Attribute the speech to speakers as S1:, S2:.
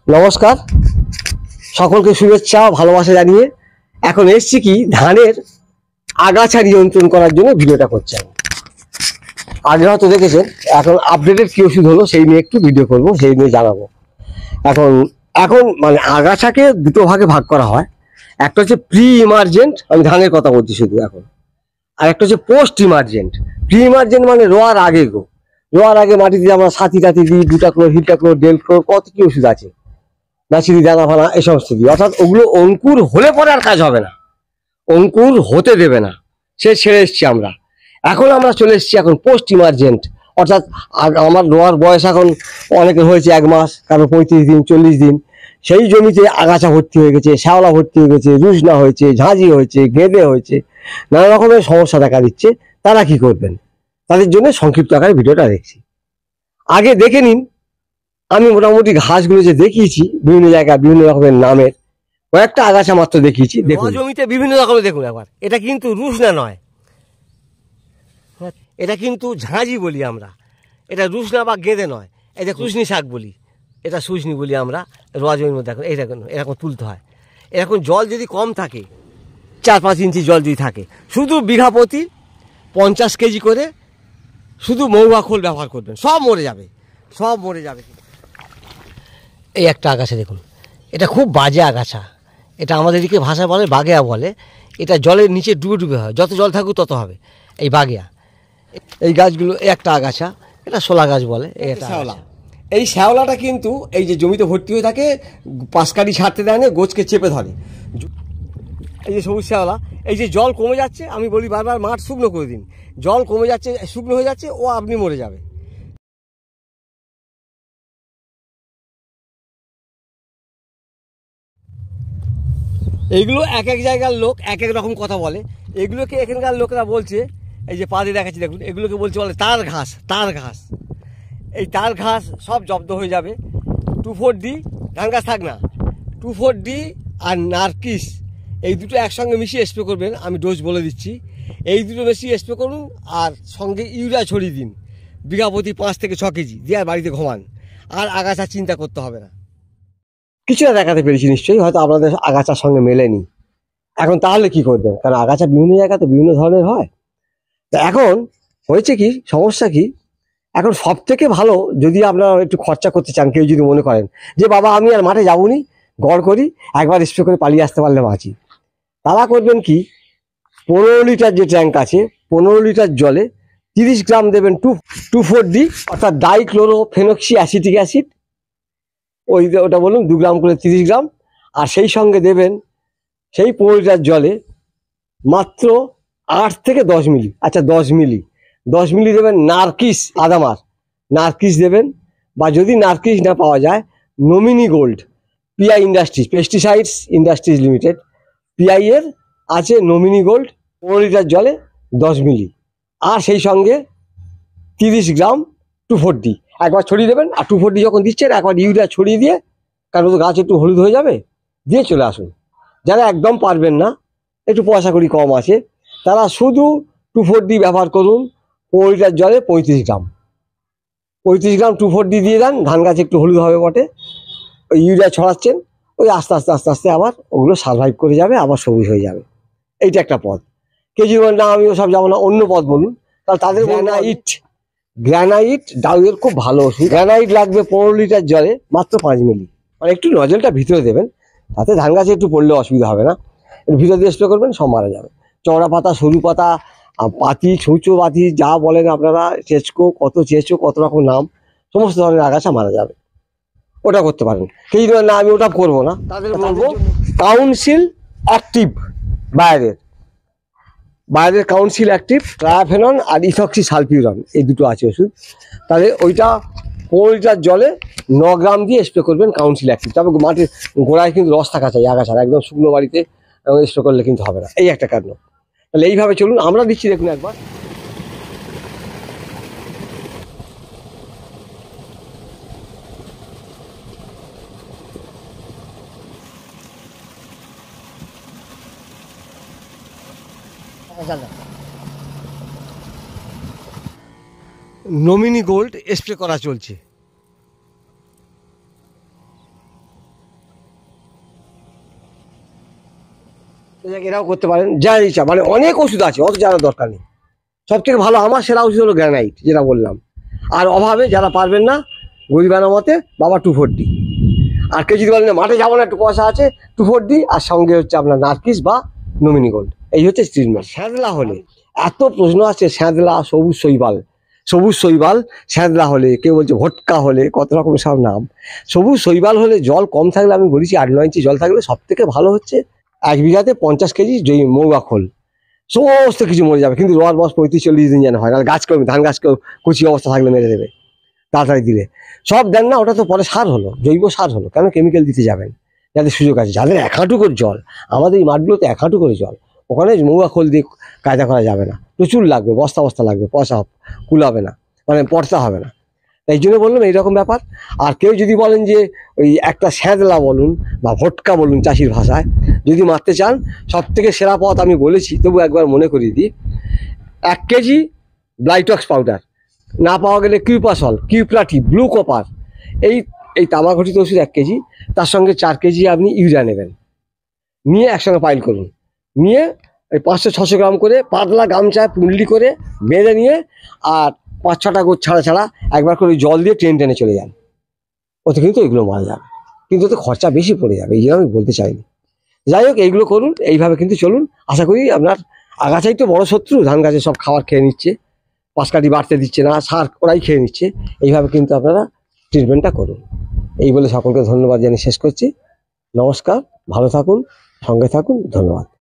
S1: নমস্কার, সকলকে শুভেচ্ছা ভালোবাসা জানিয়ে এখন এসছি কি ধানের আগাছা নিয়ন্ত্রণ করার জন্য ভিডিওটা করছি। আগে হয়তো দেখেছেন, এখন আপডেটেড কি ওষুধ হলো সেই নিয়ে একটু ভিডিও করব, সেই নিয়ে জানাবো। এখন এখন মানে আগাছাকে দুটো ভাগে ভাগ করা হয়। একটা হচ্ছে প্রি ইমার্জেন্ট, আমি ধানের কথা বলছি শুধু এখন, আর একটা হচ্ছে পোস্ট ইমার্জেন্ট। প্রি ইমার্জেন্ট মানে রোয়ার আগে রোয়ার আগে মাটিতে আমরা সাথী টাতি দিই, বুটাক্লোর, হিটাক্লোর, ডেলক্লোর, কত কি ওষুধ আছে, নাচিরি, দানা ফানা, এই সমস্ত দিই। অর্থাৎ ওগুলো অঙ্কুর হলে পরে আর কাজ হবে না, অঙ্কুর হতে দেবে না, সে ছেড়ে এসছি আমরা। এখন আমরা চলে এসছি এখন পোস্ট ইমার্জেন্ট, অর্থাৎ আমার রোয়ার বয়স এখন অনেকের হয়েছে 1 মাস, কারো 35 দিন, 40 দিন। সেই জমিতে আগাছা ভর্তি হয়ে গেছে, শ্যাওলা ভর্তি হয়ে গেছে, রুসনা হয়েছে, ঝাঁঝি হয়েছে, গেঁদে হয়েছে, নানা রকমের সমস্যা দেখা দিচ্ছে। তারা কি করবেন, তাদের জন্য সংক্ষিপ্ত আকারে ভিডিওটা দেখছি। আগে দেখে নিন, আমি মোটামুটি ঘাসগুলো যে দেখিয়েছি বিভিন্ন জায়গায় বিভিন্ন রকমের নামের, কয়েকটা আগাছা মাত্র দেখিয়েছি। দেখুন জমিতে বিভিন্ন রকমের, দেখুন একবার, এটা কিন্তু রুসনা নয়, এটা কিন্তু ঝাঁঝি বলি আমরা, এটা রুসনা বা গেঁদে নয়। এই যে কুশনি শাক বলি, এটা সুজনি বলি আমরা। রোয়া জমির মধ্যে এখন এইরকম এরকম তুলতে হয়। এরকম জল যদি কম থাকে, 4-5 ইঞ্চি জল যদি থাকে, শুধু বিঘা প্রতি 50 কেজি করে শুধু মহুয়া খোল ব্যবহার করবেন, সব মরে যাবে, সব মরে যাবে। এই একটা আগাছা দেখুন, এটা খুব বাজে আগাছা। এটা আমাদের দিকে ভাষা বলে বাগেয়া বলে। এটা জলের নিচে ডুবে ডুবে হয়, যত জল থাকুক তত হবে এই বাগেয়া। এই গাছগুলো একটা আগাছা, এটা শোলা গাছ বলে। এটা শ্যাওলা, এই শ্যাওলাটা কিন্তু এই যে জমিতে ভর্তি হয়ে থাকে, পাশকাঠি ছাড়তে দেয় না, গোছকে চেপে ধরে। এই যে সবুজ শ্যাওলা, এই যে জল কমে যাচ্ছে, আমি বলি বারবার মাঠ শুকনো করে দিন, জল কমে যাচ্ছে, শুকনো হয়ে যাচ্ছে, ও আপনি মরে যাবে। এইগুলো এক এক জায়গার লোক এক এক রকম কথা বলে। এগুলোকে এখানকার লোকেরা বলছে, এই যে পা দিয়ে দেখাচ্ছি দেখুন, এগুলোকে বলছে বলে তার ঘাস, তার ঘাস। এই তার ঘাস সব জব্দ হয়ে যাবে। 2,4-D, ধান গাছ থাক না, 2,4-D আর নার্কিস, এই দুটো একসঙ্গে মিশিয়ে স্প্রে করবেন। আমি ডোজ বলে দিচ্ছি, এই দুটো মিশিয়ে স্প্রে করুন, আর সঙ্গে ইউরিয়া ছড়িয়ে দিন বিঘা প্রতি 5 থেকে 6 কেজি দিয়ে, আর বাড়িতে ঘুমান, আর আগাছা চিন্তা করতে হবে না। কিছুটা দেখাতে পেরেছি নিশ্চয়ই, হয়তো আপনাদের আগাছার সঙ্গে মেলেনি। এখন তাহলে কি করবেন, কারণ আগাছা বিভিন্ন জায়গাতে বিভিন্ন ধরনের হয়। তা এখন হয়েছে কি, সমস্যা কি, এখন সব থেকে ভালো, যদি আপনারা একটু খরচা করতে চান, কেউ যদি মনে করেন যে বাবা আমি আর মাঠে যাবনি, গড় করি, একবার স্প্রে করে পালিয়ে আসতে পারলে বাঁচি, তারা করবেন কি, 15 লিটার যে ট্যাঙ্ক আছে, 15 লিটার জলে 30 গ্রাম দেবেন 2,4-D, অর্থাৎ ডাইক্লোরোফেনক্সি অ্যাসিটিক অ্যাসিড। ওটা বলুন 2 গ্রাম করে 30 গ্রাম। আর সেই সঙ্গে দেবেন সেই 15 লিটার জলে মাত্র 8 থেকে 10 মিলি, আচ্ছা 10 মিলি দেবেন নার্কিস, আদামার নার্কিস দেবেন। বা যদি নার্কিস না পাওয়া যায়, nominee gold, PI industries, pesticides industries limited, PI এর আছে নমিনি গোল্ড, 15 লিটার জলে 10 মিলি। আর সেই সঙ্গে 30 গ্রাম 2,4-D একবার ছড়িয়ে দেবেন। আর 2,4-D যখন দিচ্ছেন, একবার ইউরিয়া ছড়িয়ে দিয়ে, কারণ তো গাছ একটু হলুদ হয়ে যাবে, দিয়ে চলে আসুন। যারা একদম পারবেন না, একটু পয়সা কড়ি কম আছে, তারা শুধু 2,4-D ব্যবহার করুন। 15 লিটার জলে 35 গ্রাম 2,4-D দিয়ে দেন, ধান গাছ একটু হলুদ হবে বটে, ওই ইউরিয়া ছড়াচ্ছেন, ওই আস্তে আস্তে আস্তে আস্তে আবার ওগুলো সার্ভাইভ করে যাবে, আবার সবুজ হয়ে যাবে। এইটা একটা পথ। কেজি না, আমি ওসব যাবো না, অন্য পথ বলুন। তাহলে তাদের গ্রানাইট ডাউয়ের খুব ভালো ওষুধ। গ্রানাইট লাগবে 15 লিটার জলে মাত্র 5 মিলি, মানে একটু নজলটা ভিতরে দেবেন, তাতে ধান গাছে একটু পড়লে অসুবিধা হবে না। ভিতর দিয়ে স্প্রে করবেন, সব মারা যাবে। চওড়া পাতা, সরু পাতা, পাতি, ছুঁচো পাতি, যা বলেন আপনারা, চেচকো, কত রকম নাম, সমস্ত ধরনের আগাছা মারা যাবে। ওটা করতে পারেন। সেই না আমি ওটা করবো না, তাদের বলবো কাউন্সিল অ্যাক্টিভ, বাইরের কাউন্সিল অ্যাক্টিভ, ট্রায়াফেনন আর ইথক্সি সালফিউরন, এই দুটো আছে ওষুধ। তাহলে ওইটা 15 লিটার জলে 9 গ্রাম দিয়ে স্প্রে করবেন কাউন্সিল অ্যাক্টিভ। তবে মাটির গোড়ায় কিন্তু রস থাকা চাই, আগাছাড়া একদম শুকনো বাড়িতে স্প্রে করলে কিন্তু হবে না। এই একটা কারণ। তাহলে এইভাবে চলুন, আমরা দিচ্ছি দেখুন একবার। নমিনি গোল্ড স্প্রে করা চলছে। এরাও করতে পারেন, যা ইচ্ছা, মানে অনেক ওষুধ আছে, অত জানার দরকার নেই। সব থেকে ভালো আমার সেরা ওষুধ হলো গ্রানাইট, যেটা বললাম। আর অভাবে যারা পারবেন না, গরিবানা মতে বাবা 2,4-D। আর কেউ যদি বলেন মাঠে যাবো না, একটু পয়সা আছে, 2,4-D আর সঙ্গে হচ্ছে আপনার নার্কিস বা নমিনি গোল্ড। এই হচ্ছে ট্রিটমেন্ট। স্যাঁদলা হলে এত প্রশ্ন আছে, স্যাঁদলা, সবুজ শৈবাল, সবুজ শৈবাল স্যাঁদলা হলে, কেউ বলছে ভটকা হলে, কত রকমের সব নাম। সবুজ শৈবাল হলে জল কম থাকলে, আমি বলেছি 8-9 ইঞ্চি জল থাকলে সব থেকে ভালো হচ্ছে 1 বিঘাতে 50 কেজি মৌয়া খোল, সমস্ত কিছু মরে যাবে। কিন্তু রোয়ার বয়স 35-40 দিন যেন হয়, না গাছ কমে, ধান গাছ কুচি অবস্থা থাকলে মেরে দেবে তাড়াতাড়ি দিলে। সব দেন না, ওটা তো পরে সার হলো, জৈব সার হলো, কেন কেমিক্যাল দিতে যাবেন? যাদের সুযোগ আছে, যাদের 1 হাঁটু করে জল, আমাদের এই মাঠগুলোতে 1 হাঁটু করে জল, ওখানে মৌয়া খোল দিয়ে কায়দা করা যাবে না, প্রচুর লাগবে, বস্তা বস্তা লাগবে, পয়সা কুলাবে না, মানে পড়তে হবে না। তাই জন্য বললাম এইরকম ব্যাপার। আর কেউ যদি বলেন যে ওই একটা স্যাঁদলা বলুন বা ভটকা বলুন চাষির ভাষায়, যদি মারতে চান, সব থেকে সেরা পথ আমি বলেছি, তবু একবার মনে করিয়ে দিই। 1 কেজি ব্লাইটক্স পাউডার, না পাওয়া গেলে কিউপাসল, কিউপ্রাটি, ব্লু কপার, এই এই তামাঘটিত ওষুধ 1 কেজি, তার সঙ্গে 4 কেজি আপনি ইউরিয়া নেবেন, নিয়ে একসঙ্গে পাইল করুন, নিয়ে ওই 500-600 গ্রাম করে পাতলা গামছায় পুঁটলি করে বেঁধে নিয়ে, আর 5-6টা গোছ ছাড়া ছাড়া একবার করে জল দিয়ে টেনে চলে যান, ওতে কিন্তু এগুলো মারা যাবে। কিন্তু ওতে খরচা বেশি পড়ে যাবে, এই জন্য আমি বলতে চাইনি। যাই হোক, এইগুলো করুন, এইভাবে কিন্তু চলুন, আশা করি আপনার আগাছাই তো বড় শত্রু, ধান গাছে সব খাবার খেয়ে নিচ্ছে, পাশকাঠি বাড়তে দিচ্ছে না, সার ওরাই খেয়ে নিচ্ছে, এইভাবে কিন্তু আপনারা ট্রিটমেন্টটা করুন। এই বলে সকলকে ধন্যবাদ জানিয়ে শেষ করছি। নমস্কার, ভালো থাকুন, সঙ্গে থাকুন, ধন্যবাদ।